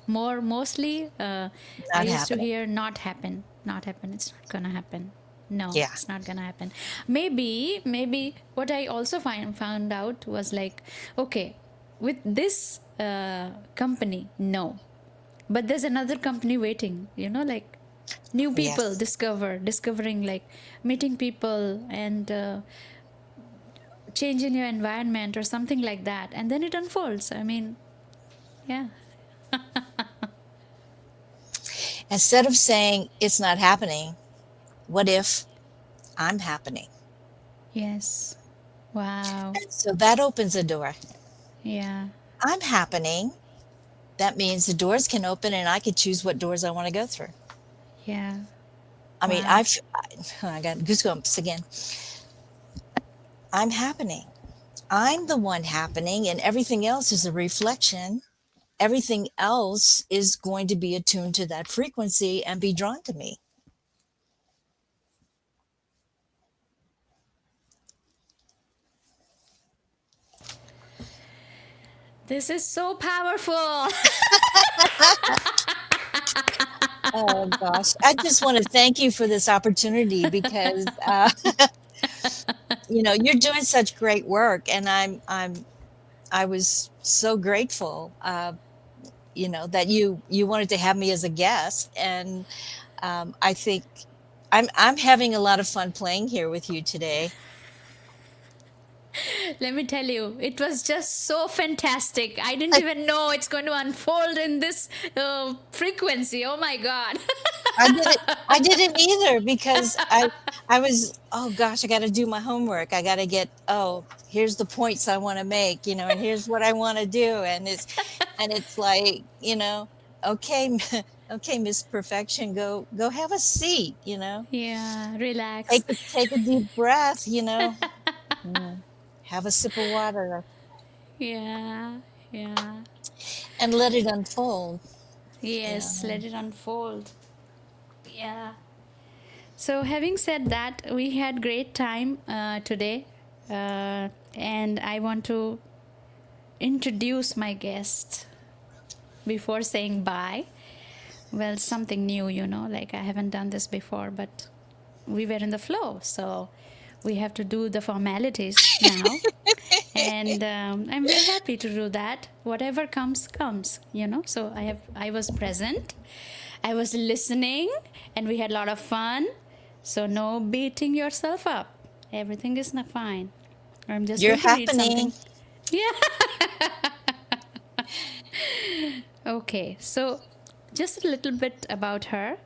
Mostly, I not used to happening? hear not happen. It's not gonna happen. No, Yeah. it's not gonna happen. Maybe what I also found out was like, okay, with this company, no, but there's another company waiting. Like new people Yes. discovering, like meeting people and change in your environment or something like that, and then it unfolds. I mean, yeah. Instead of saying it's not happening, what if I'm happening? Yes. Wow. And so that opens a door. Yeah. I'm happening. That means the doors can open and I could choose what doors I want to go through. Yeah. I mean, Wow. I got goosebumps again. I'm happening. I'm the one happening, and everything else is a reflection. Everything else is going to be attuned to that frequency and be drawn to me. This is so powerful. Oh gosh, I just want to thank you for this opportunity because you're doing such great work, and I was so grateful, that you wanted to have me as a guest, and I think I'm having a lot of fun playing here with you today. Let me tell you, it was just so fantastic. I didn't even know it's going to unfold in this frequency. Oh my God. I didn't I didn't either because I was, oh gosh, I got to do my homework. I got to get, oh, here's the points I want to make, and here's what I want to do, and it's like, okay, okay, Miss Perfection, go have a seat, Yeah, relax. take a deep breath, mm, have a sip of water Yeah, yeah. and let it unfold, you Yes, know. let it unfold. Yeah. So, having said that, we had great time today, and I want to introduce my guest before saying bye. Well, something new, like I haven't done this before, but we were in the flow, so we have to do the formalities now. And I'm very happy to do that. Whatever comes. So I was present, I was listening, and we had a lot of fun. So no beating yourself up. Everything is not fine. I'm just You're going to read something. happening. Yeah. Okay. So just a little bit about her.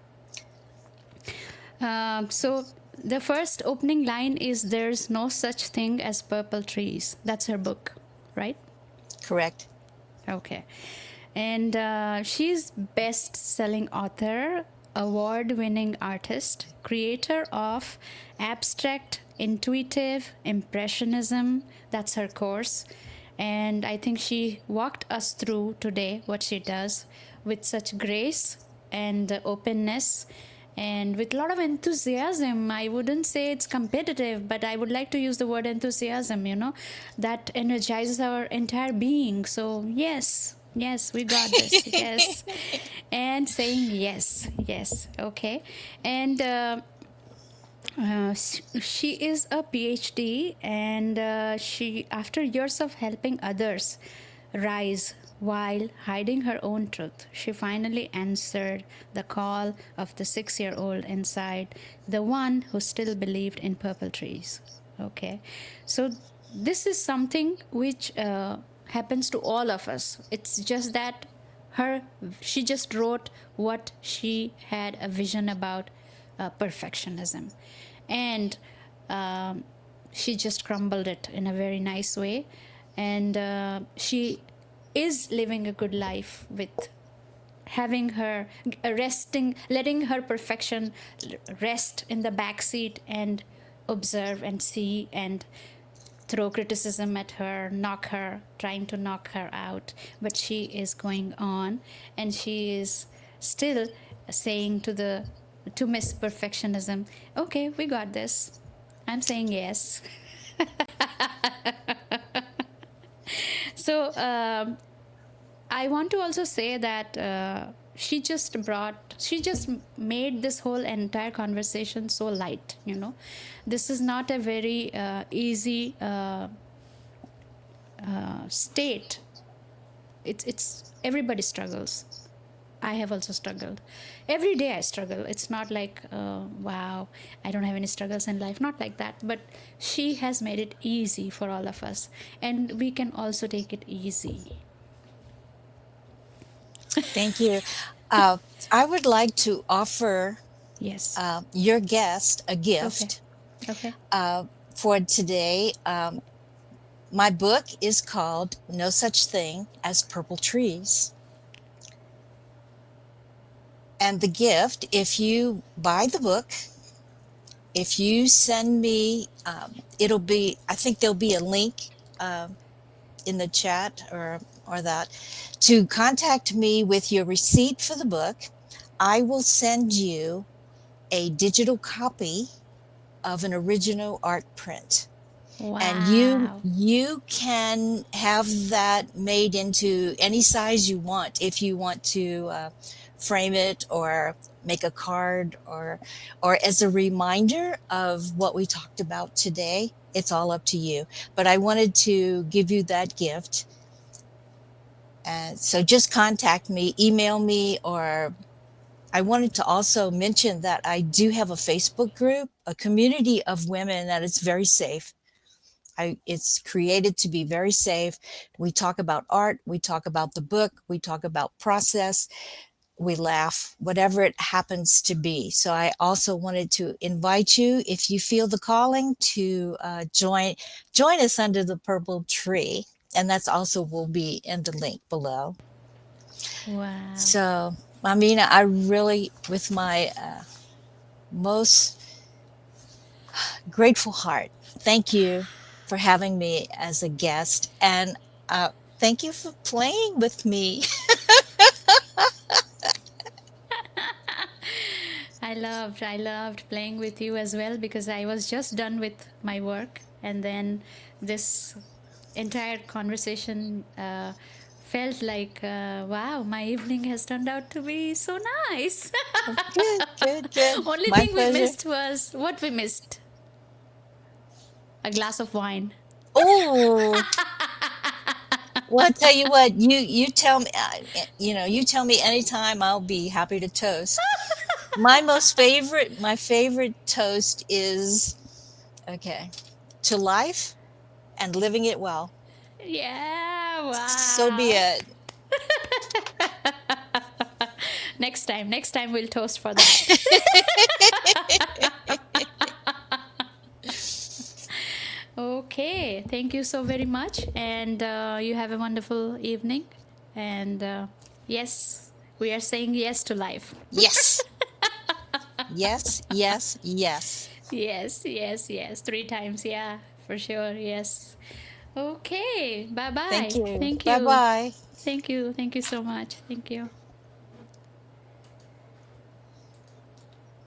So the first opening line is, "There's no such thing as purple trees." That's her book, right? Correct. Okay. And she's best-selling author, award-winning artist, creator of Abstract Intuitive Impressionism. That's her course. And I think she walked us through today what she does with such grace and openness and with a lot of enthusiasm. I wouldn't say it's competitive, but I would like to use the word enthusiasm, that energizes our entire being. So, yes, yes, we got this. Yes. And saying yes, yes, okay. And she is a PhD, and she, after years of helping others rise while hiding her own truth, she finally answered the call of the 6-year-old inside, the one who still believed in purple trees. Okay, so this is something which happens to all of us. It's just that her she just wrote what she had a vision about, perfectionism, and um, she just crumbled it in a very nice way, and she is living a good life with having her resting, letting her perfection rest in the back seat and observe and see and throw criticism at her, knock her, trying to knock her out. But she is going on, and she is still saying to Miss Perfectionism, "Okay, we got this. I'm saying yes." So I want to also say that she just made this whole entire conversation so light. This is not a very easy state. It's everybody struggles. I have also struggled. Every day I struggle. It's not like, wow, I don't have any struggles in life. Not like that. But she has made it easy for all of us. And we can also take it easy. Thank you. Uh, I would like to offer Yes. your guest a Okay. gift Okay. for today. My book is called No Such Thing as Purple Trees. And the gift, if you buy the book, if you send me, it'll be, I think there'll be a link in the chat or that to contact me with your receipt for the book. I will send you a digital copy of an original art print, and you Wow. you can have that made into any size you want. If you want to frame it or make a card or as a reminder of what we talked about today, it's all up to you. But I wanted to give you that gift, and so just contact me, email me, or I wanted to also mention that I do have a Facebook group, a community of women that is very safe. It's created to be very safe. We talk about art, we talk about the book, we talk about process, we laugh, whatever it happens to be. So I also wanted to invite you, if you feel the calling, to join us under the purple tree, and that's also will be in the link below. Wow. So, Amina, I really, with my most grateful heart, thank you for having me as a guest, and uh, thank you for playing with me. I loved playing with you as well, because I was just done with my work, and then this entire conversation felt like, wow, my evening has turned out to be so nice. Good, good, good. Only My thing we pleasure. missed was what we missed: a glass of wine. Oh, well, I tell you what, you tell me, you tell me anytime. I'll be happy to toast. My favorite toast is okay, to life and living it well. Yeah, So be wow. it. Next time we'll toast for that. Okay, thank you so very much, and you have a wonderful evening. And yes, we are saying yes to life. Yes, yes, yes, yes. Yes, yes, yes, 3 times. Yeah, for sure. Yes. Okay, bye Thank bye. you. Thank Bye you. bye. Thank you. Thank you so much. Thank you.